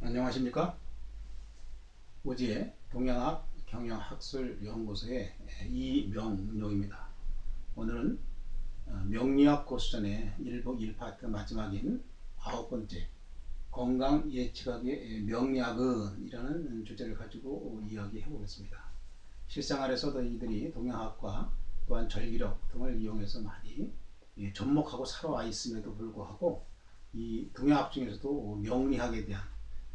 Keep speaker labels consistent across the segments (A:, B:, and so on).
A: 안녕하십니까? 오지의 동양학 경영학술연구소의 이명료입니다. 오늘은 명리학 고수전의 1부 1파트 마지막인 9번째 건강 예측학의 명리학은 이라는 주제를 가지고 이야기해 보겠습니다. 실생활에서도 이들이 동양학과 또한 절기력 등을 이용해서 많이 접목하고 살아와 있음에도 불구하고 이 동양학 중에서도 명리학에 대한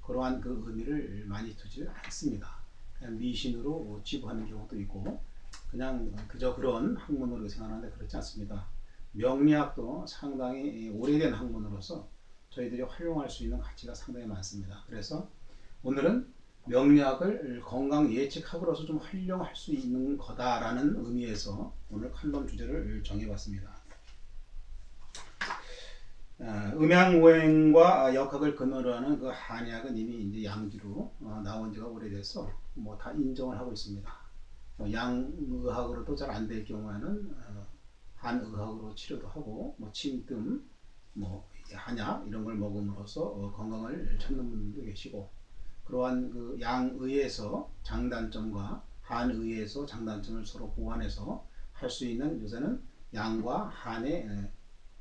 A: 그러한 그 의미를 많이 두지 않습니다. 그냥 미신으로 치부하는 경우도 있고 그냥 그저 그런 학문으로 생각하는데 그렇지 않습니다. 명리학도 상당히 오래된 학문으로서 저희들이 활용할 수 있는 가치가 상당히 많습니다. 그래서 오늘은 명리학을 건강 예측학으로서 좀 활용할 수 있는 거다라는 의미에서 오늘 칼럼 주제를 정해봤습니다. 음양오행과 역학을 근원으로 하는 그 한의학은 이미 이제 양지로 나온 지가 오래돼서 뭐 다 인정을 하고 있습니다. 양의학으로도 잘 안 될 경우에는 한의학으로 치료도 하고 뭐 침뜸, 뭐 한약 이런 걸 먹음으로써 건강을 찾는 분들도 계시고 그러한 그 양의에서 장단점과 한의에서 장단점을 서로 보완해서 할 수 있는 요새는 양과 한의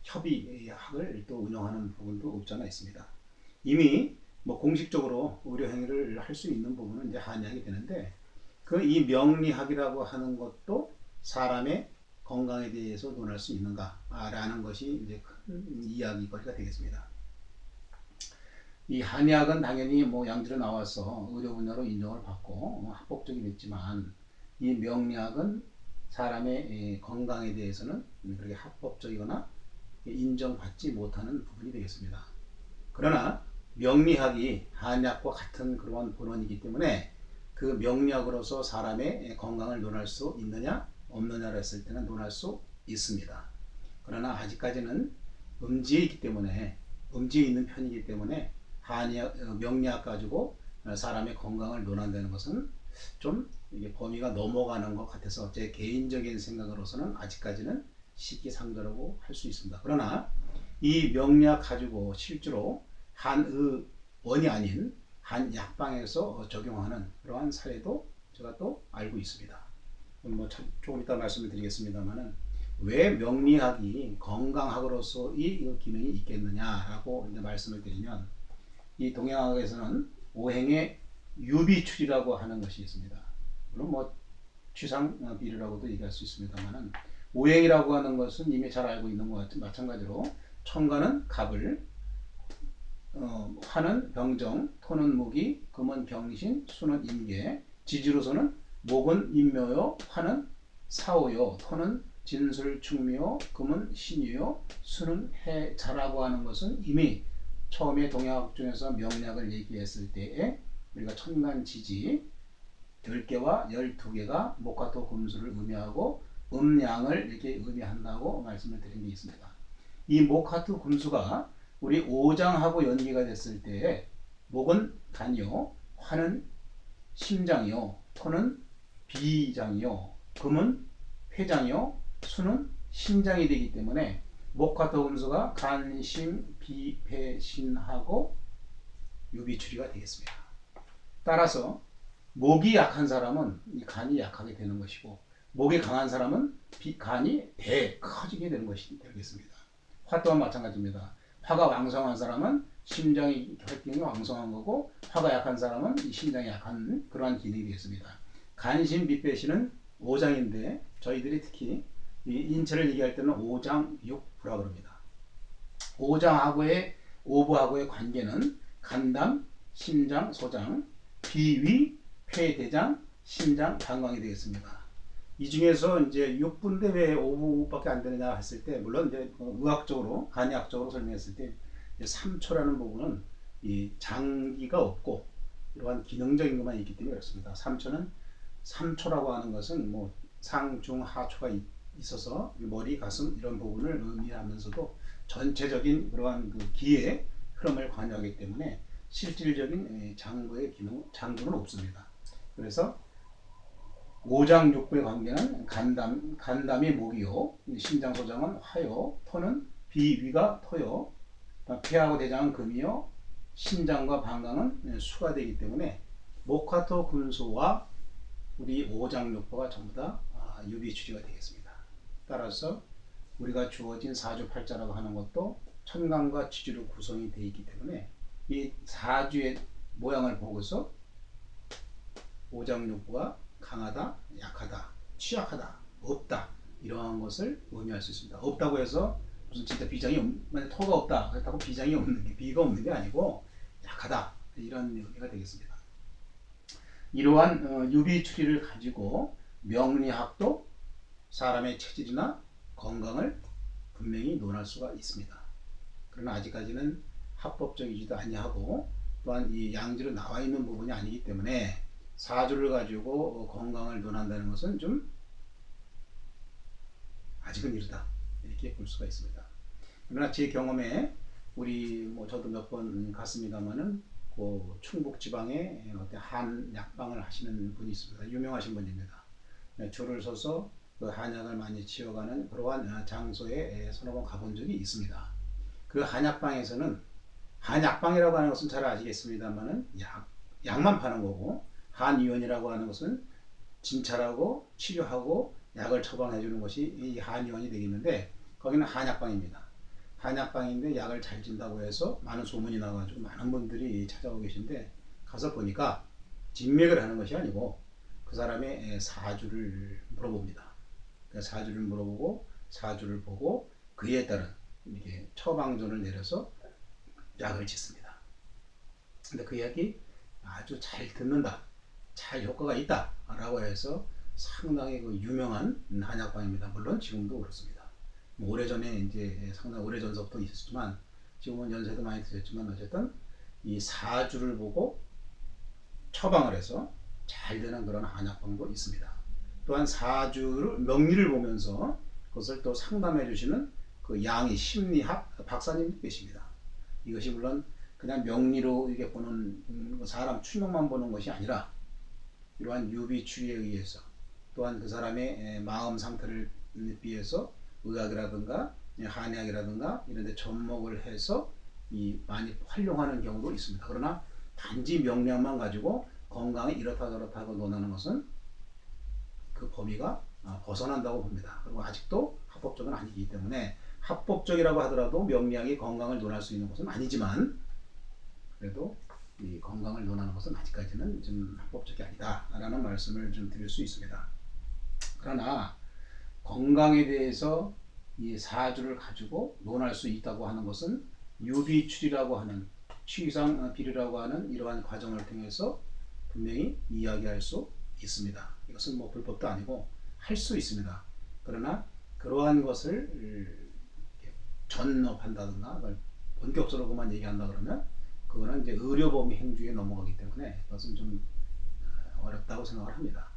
A: 협의학을 또 운영하는 부분도 없지 않아 있습니다. 이미 뭐 공식적으로 의료 행위를 할 수 있는 부분은 이제 한의학이 되는데 그 이 명리학이라고 하는 것도 사람의 건강에 대해서 논할 수 있는가라는 것이 이제 큰 이야기거리가 되겠습니다. 이 한의학은 당연히 뭐 양지로 나와서 의료 분야로 인정을 받고 합법적이 됐지만 이 명리학은 사람의 건강에 대해서는 그렇게 합법적이거나 인정받지 못하는 부분이 되겠습니다. 그러나 명리학이 한의학과 같은 그러한 본원이기 때문에 그 명리학으로서 사람의 건강을 논할 수 있느냐 없느냐를 했을 때는 논할 수 있습니다. 그러나 아직까지는 음지에 있기 때문에 음지에 있는 편이기 때문에 한의학, 명리학 가지고 사람의 건강을 논한다는 것은 좀 이게 범위가 넘어가는 것 같아서 제 개인적인 생각으로서는 아직까지는 시기상조라고 할 수 있습니다. 그러나 이 명리학 가지고 실제로 한의원이 아닌 한약방에서 적용하는 그러한 사례도 제가 또 알고 있습니다. 뭐 조금 이따 말씀을 드리겠습니다만은 왜 명리학이 건강학으로서의 기능이 있겠느냐라고 이제 말씀을 드리면 이 동양학에서는 오행의 유비출이라고 하는 것이 있습니다. 물론 뭐 취상비례라고도 얘기할 수 있습니다만은 오행이라고 하는 것은 이미 잘 알고 있는 것 같은 마찬가지로 천간은 갑을, 화는 병정, 토는 무기, 금은 경신, 수는 임계, 지지로서는 목은 임묘요, 화는 사오요, 토는 진술 충묘, 금은 신유요, 수는 해자라고 하는 것은 이미 처음에 동양학 중에서 명리학을 얘기했을 때에 우리가 천간지지 10개와 12개가 목화토 금수를 의미하고 음양을 이렇게 의미한다고 말씀을 드린 게 있습니다. 이 목화토 금수가 우리 오장하고 연기가 됐을 때 목은 간이요, 화는 심장이요, 토는 비장이요, 금은 폐장이요, 수는 신장이 되기 때문에 목화토 금수가 간, 심, 비, 폐, 신하고 유비추리가 되겠습니다. 따라서 목이 약한 사람은 이 간이 약하게 되는 것이고 목이 강한 사람은 간이 배 커지게 되는 것이 되겠습니다. 화 또한 마찬가지입니다. 화가 왕성한 사람은 심장이 활동이 왕성한 거고 화가 약한 사람은 이 심장이 약한 그러한 기능이 되겠습니다. 간신비배신은 오장인데 저희들이 특히 이 인체를 얘기할 때는 오장육부라 그럽니다. 오장하고의 오부하고의 관계는 간담, 심장, 소장, 비위, 폐, 대장, 심장, 방광이 되겠습니다. 이 중에서 이제 6분인데 왜 5분밖에 안 되느냐 했을 때 물론 이제 의학적으로 간이학적으로 설명했을 때 3초라는 부분은 이 장기가 없고 이러한 기능적인 것만 있기 때문에 그렇습니다. 3초라고 하는 것은 뭐 상, 중, 하초가 있어서 머리, 가슴 이런 부분을 의미하면서도 전체적인 그러한 그 기의 흐름을 관여하기 때문에 실질적인 장부의 기능, 장부는 없습니다. 그래서 오장육부의 관계는 간담이 목이요, 심장소장은 화요, 토는 비위가 토요, 폐하고 대장은 금이요, 신장과 방광은 수가 되기 때문에 목화토 금수와 우리 오장육부가 전부 다 유비추리가 되겠습니다. 따라서 우리가 주어진 사주팔자라고 하는 것도 천간과 지지로 구성이 되어 있기 때문에 이 사주의 모양을 보고서 오장육부가 강하다, 약하다, 취약하다, 없다 이러한 것을 의미할 수 있습니다. 없다고 해서 무슨 진짜 비장이 만약 토가 없다 그렇다고 비장이 없는 게 비가 없는 게 아니고 약하다 이런 의미가 되겠습니다. 이러한 유비추리를 가지고 명리학도 사람의 체질이나 건강을 분명히 논할 수가 있습니다. 그러나 아직까지는 합법적이지도 아니하고 또한 이 양지로 나와 있는 부분이 아니기 때문에 사주를 가지고 건강을 논한다는 것은 좀 아직은 이르다 이렇게 볼 수가 있습니다. 그러나 제 경험에 우리 저도 몇 번 갔습니다만은 그 충북 지방에 한 약방을 하시는 분이 있습니다. 유명하신 분입니다. 줄을 서서 그 한약을 많이 치워가는 그러한 장소에 서너 번 가본 적이 있습니다. 그 한약방에서는 한약방이라고 하는 것은 잘 아시겠습니다만은 약만 파는 거고 한의원이라고 하는 것은 진찰하고 치료하고 약을 처방해 주는 것이 이 한의원이 되겠는데 거기는 한약방입니다. 한약방인데 약을 잘 준다고 해서 많은 소문이 나가지고 많은 분들이 찾아오고 계신데 가서 보니까 진맥을 하는 것이 아니고 그 사람의 사주를 물어봅니다. 사주를 물어보고 사주를 보고 그에 따른 이렇게 처방전을 내려서 약을 짓습니다. 근데 그 약이 아주 잘 듣는다, 잘 효과가 있다 라고 해서 상당히 그 유명한 한약방입니다. 물론 지금도 그렇습니다. 오래전에 이제 상당히 오래전서부터 있었지만 지금은 연세도 많이 드셨지만 어쨌든 이 사주를 보고 처방을 해서 잘 되는 그런 한약방도 있습니다. 또한 사주를 명리를 보면서 그것을 또 상담해 주시는 그 양의 심리학 박사님도 계십니다. 이것이 물론 그냥 명리로 이게 보는 사람 추명만 보는 것이 아니라 이러한 유비추리에 의해서 또한 그 사람의 마음 상태를 비해서 의학이라든가 한의학이라든가 이런 데 접목을 해서 많이 활용하는 경우도 있습니다. 그러나 단지 명량만 가지고 건강이 이렇다 저렇다고 논하는 것은 그 범위가 벗어난다고 봅니다. 그리고 아직도 합법적은 아니기 때문에 합법적이라고 하더라도 명리학이 건강을 논할 수 있는 것은 아니지만 그래도 이 건강을 논하는 것은 아직까지는 좀 합법적이 아니다라는 말씀을 좀 드릴 수 있습니다. 그러나 건강에 대해서 이 사주를 가지고 논할 수 있다고 하는 것은 유비추리라고 하는 취상 비례라고 하는 이러한 과정을 통해서 분명히 이야기할 수 있습니다. 이것은 불법도 아니고 할 수 있습니다. 그러나 그러한 것을 전업한다든가 본격적으로만 얘기한다 그러면 그거는 이제 의료범위 행주에 넘어가기 때문에 그것은 좀 어렵다고 생각을 합니다.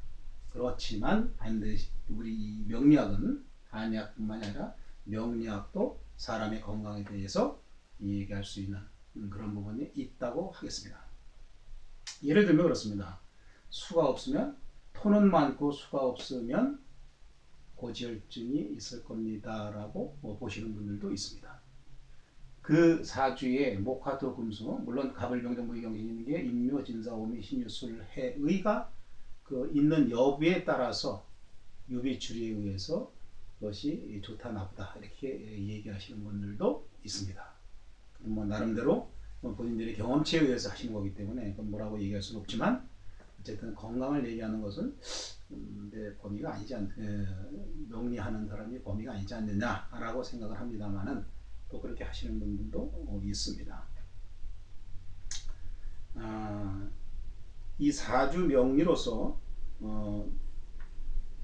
A: 그렇지만 반드시 우리 명리학은 한의학뿐만 아니라 명리학도 사람의 건강에 대해서 얘기할 수 있는 그런 부분이 있다고 하겠습니다. 예를 들면 그렇습니다. 수가 없으면 토는 많고 수가 없으면 고지혈증이 있을 겁니다 라고 보시는 분들도 있습니다. 그 사주에 목화토 금수, 물론 갑을병정무의경신이 있는 게 임묘 진사오미 신유술해의가 그 있는 여부에 따라서 유비추리에 의해서 그것이 좋다 나쁘다 이렇게 얘기하시는 분들도 있습니다. 나름대로 본인들의 경험치에 의해서 하시는 거기 때문에 뭐라고 얘기할 수는 없지만 어쨌든 건강을 얘기하는 것은 내 범위가 아니지 명리하는 사람이 범위가 아니지 않느냐라고 생각을 합니다만은 또 그렇게 하시는 분들도 있습니다. 이 사주 명리로서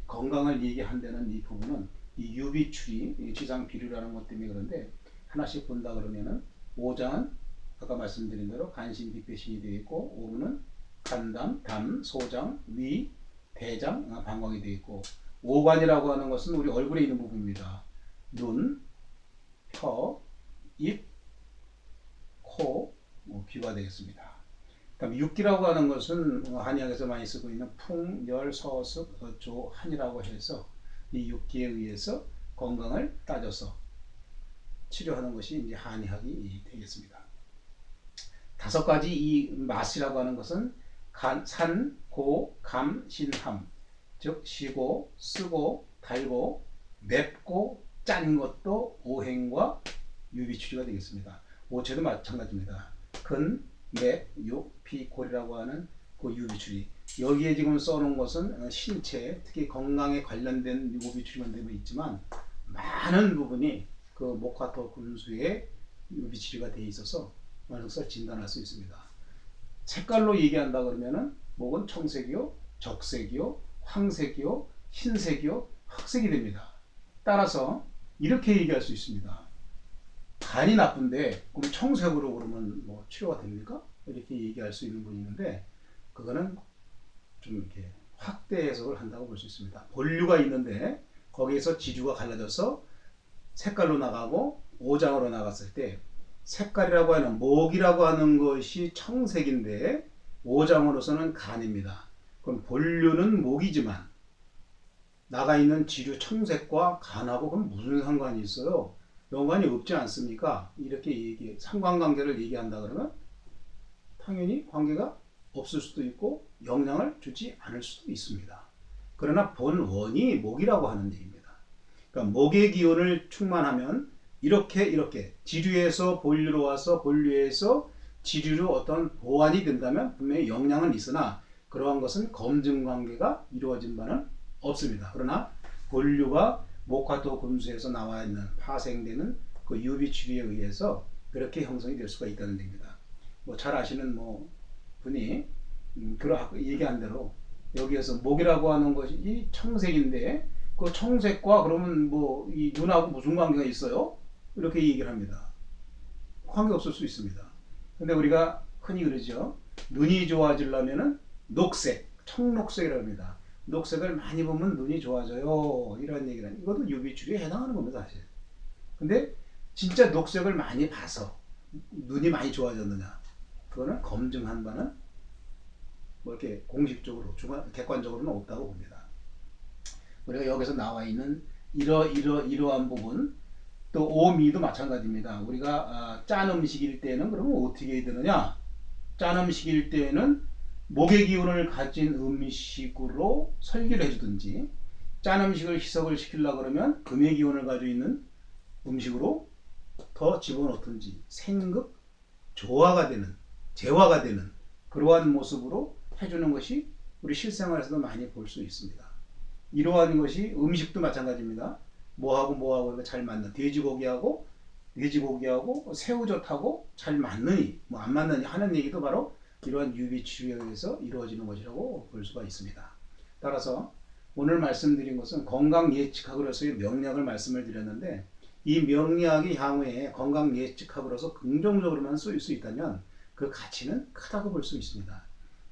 A: 건강을 얘기한다는 이 부분은 이 유비추리 지상 비류라는 것 때문에 그런데 하나씩 본다 그러면은 오장은 아까 말씀드린 대로 간신 빅배신이 되어 있고 오는 간담, 담, 소장, 위, 대장, 방광이 되어 있고 오관이라고 하는 것은 우리 얼굴에 있는 부분입니다. 눈, 혀, 입, 코, 귀가 되겠습니다. 그다음 육기라고 하는 것은 한의학에서 많이 쓰고 있는 풍, 열, 서습, 조, 한이라고 해서 이 육기에 의해서 건강을 따져서 치료하는 것이 이제 한의학이 되겠습니다. 다섯 가지 이 맛이라고 하는 것은 산, 고, 감, 신, 함. 즉 시고, 쓰고, 달고, 맵고, 짠 것도 오행과 유비추리가 되겠습니다. 오체도 마찬가지입니다. 근, 맵, 육, 피, 골이라고 하는 그 유비추리. 여기에 지금 써놓은 것은 신체, 특히 건강에 관련된 유비추리만 되어 있지만 많은 부분이 그 목화토 금수의 유비추리가 되어 있어서 원석설 진단할 수 있습니다. 색깔로 얘기한다 그러면은 목은 청색이요, 적색이요, 황색이요, 흰색이요, 흑색이 됩니다. 따라서 이렇게 얘기할 수 있습니다. 간이 나쁜데 그럼 청색으로 그러면 뭐 치료가 됩니까? 이렇게 얘기할 수 있는 분이 있는데 그거는 좀 이렇게 확대 해석을 한다고 볼 수 있습니다. 본류가 있는데 거기에서 지주가 갈라져서 색깔로 나가고 오장으로 나갔을 때 색깔이라고 하는 목이라고 하는 것이 청색인데 오장으로서는 간입니다. 그럼 본류는 목이지만 나가 있는 지류 청색과 간하고 그럼 무슨 상관이 있어요? 연관이 없지 않습니까? 이렇게 상관관계를 얘기한다 그러면 당연히 관계가 없을 수도 있고 영향을 주지 않을 수도 있습니다. 그러나 본원이 목이라고 하는 얘기입니다. 그러니까 목의 기운을 충만하면 이렇게 지류에서 본류로 와서 본류에서 지류로 어떤 보완이 된다면 분명히 영향은 있으나 그러한 것은 검증 관계가 이루어진 바는 없습니다. 그러나 본류가 목화토 금수에서 나와 있는 파생되는 그 유비추리에 의해서 그렇게 형성이 될 수가 있다는 얘기입니다. 뭐 잘 아시는 분이 얘기한 대로 여기에서 목이라고 하는 것이 청색인데 그 청색과 그러면 이 눈하고 무슨 관계가 있어요? 이렇게 얘기를 합니다. 관계 없을 수 있습니다. 근데 우리가 흔히 그러죠. 눈이 좋아지려면은 녹색, 청록색이라고 합니다. 녹색을 많이 보면 눈이 좋아져요. 이런 얘기는 이것도 유비추리에 해당하는 겁니다, 사실. 근데 진짜 녹색을 많이 봐서 눈이 많이 좋아졌느냐? 그거는 검증한 바는 이렇게 공식적으로 객관적으로는 없다고 봅니다. 우리가 여기서 나와 있는 이러한 부분 또 오미도 마찬가지입니다. 우리가 짠 음식일 때는 그러면 어떻게 해야 되느냐? 짠 음식일 때는 목의 기운을 가진 음식으로 설계를 해주든지 짠 음식을 희석을 시키려고 그러면 금의 기운을 가지고 있는 음식으로 더 집어넣든지 생급 조화가 되는 재화가 되는 그러한 모습으로 해주는 것이 우리 실생활에서도 많이 볼 수 있습니다. 이러한 것이 음식도 마찬가지입니다. 뭐하고 잘 맞는 돼지고기하고 새우젓하고 잘 맞느니 안 맞느니 하는 얘기도 바로 이러한 유비추리에 의해서 이루어지는 것이라고 볼 수가 있습니다. 따라서 오늘 말씀드린 것은 건강 예측학으로서의 명리학을 말씀을 드렸는데 이 명리학이 향후에 건강 예측학으로서 긍정적으로만 쓰일 수 있다면 그 가치는 크다고 볼 수 있습니다.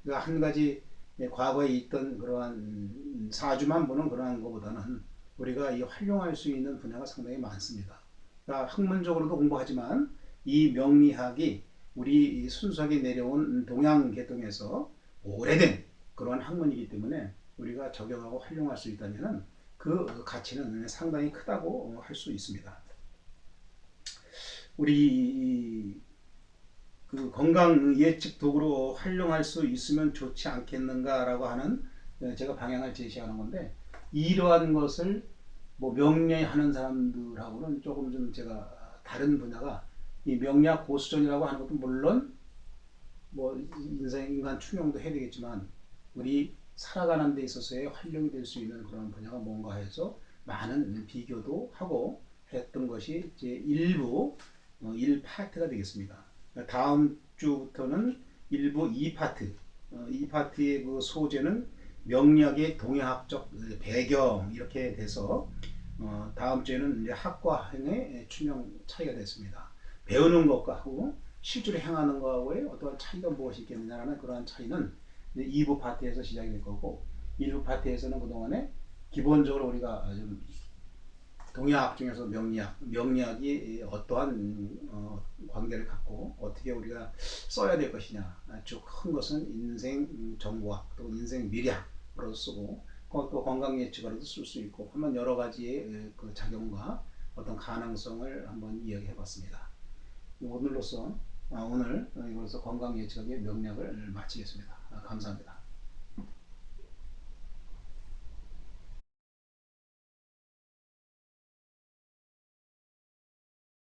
A: 그러니까 한 가지 과거에 있던 그러한 사주만 보는 그러한 것보다는 우리가 활용할 수 있는 분야가 상당히 많습니다. 그러니까 학문적으로도 공부하지만 이 명리학이 우리 순수하게 내려온 동양 계통에서 오래된 그러한 학문이기 때문에 우리가 적용하고 활용할 수 있다면 그 가치는 상당히 크다고 할 수 있습니다. 우리 그 건강 예측 도구로 활용할 수 있으면 좋지 않겠는가라고 하는 제가 방향을 제시하는 건데 이러한 것을 명리하는 사람들하고는 조금 좀 제가 다른 분야가 이 명리학 고수전이라고 하는 것도 물론 인간 충용도 해야 되겠지만 우리 살아가는 데 있어서의 활용이 될 수 있는 그런 분야가 뭔가 해서 많은 비교도 하고 했던 것이 제 1파트가 되겠습니다. 다음 주부터는 2파트 2파트의 그 소재는 명리학의 동양학적 배경 이렇게 돼서 다음 주에는 이제 학과 행의 추명 차이가 됐습니다. 배우는 것과 하고 실제로 행하는 것과의 어떠한 차이가 무엇이 있겠느냐는 그러한 차이는 2부 파트에서 시작이 될 거고 1부 파트에서는 그동안에 기본적으로 우리가 좀 동양학 중에서 명리학이 어떠한 관계를 갖고 어떻게 우리가 써야 될 것이냐 쭉 큰 것은 인생 정보학 또 인생 미래학으로 쓰고 또 건강 예측으로도 쓸 수 있고 한번 여러 가지의 그 작용과 어떤 가능성을 한번 이야기해 봤습니다. 오늘로써 오늘 이걸로서 건강 예측의 명략을 마치겠습니다. 감사합니다.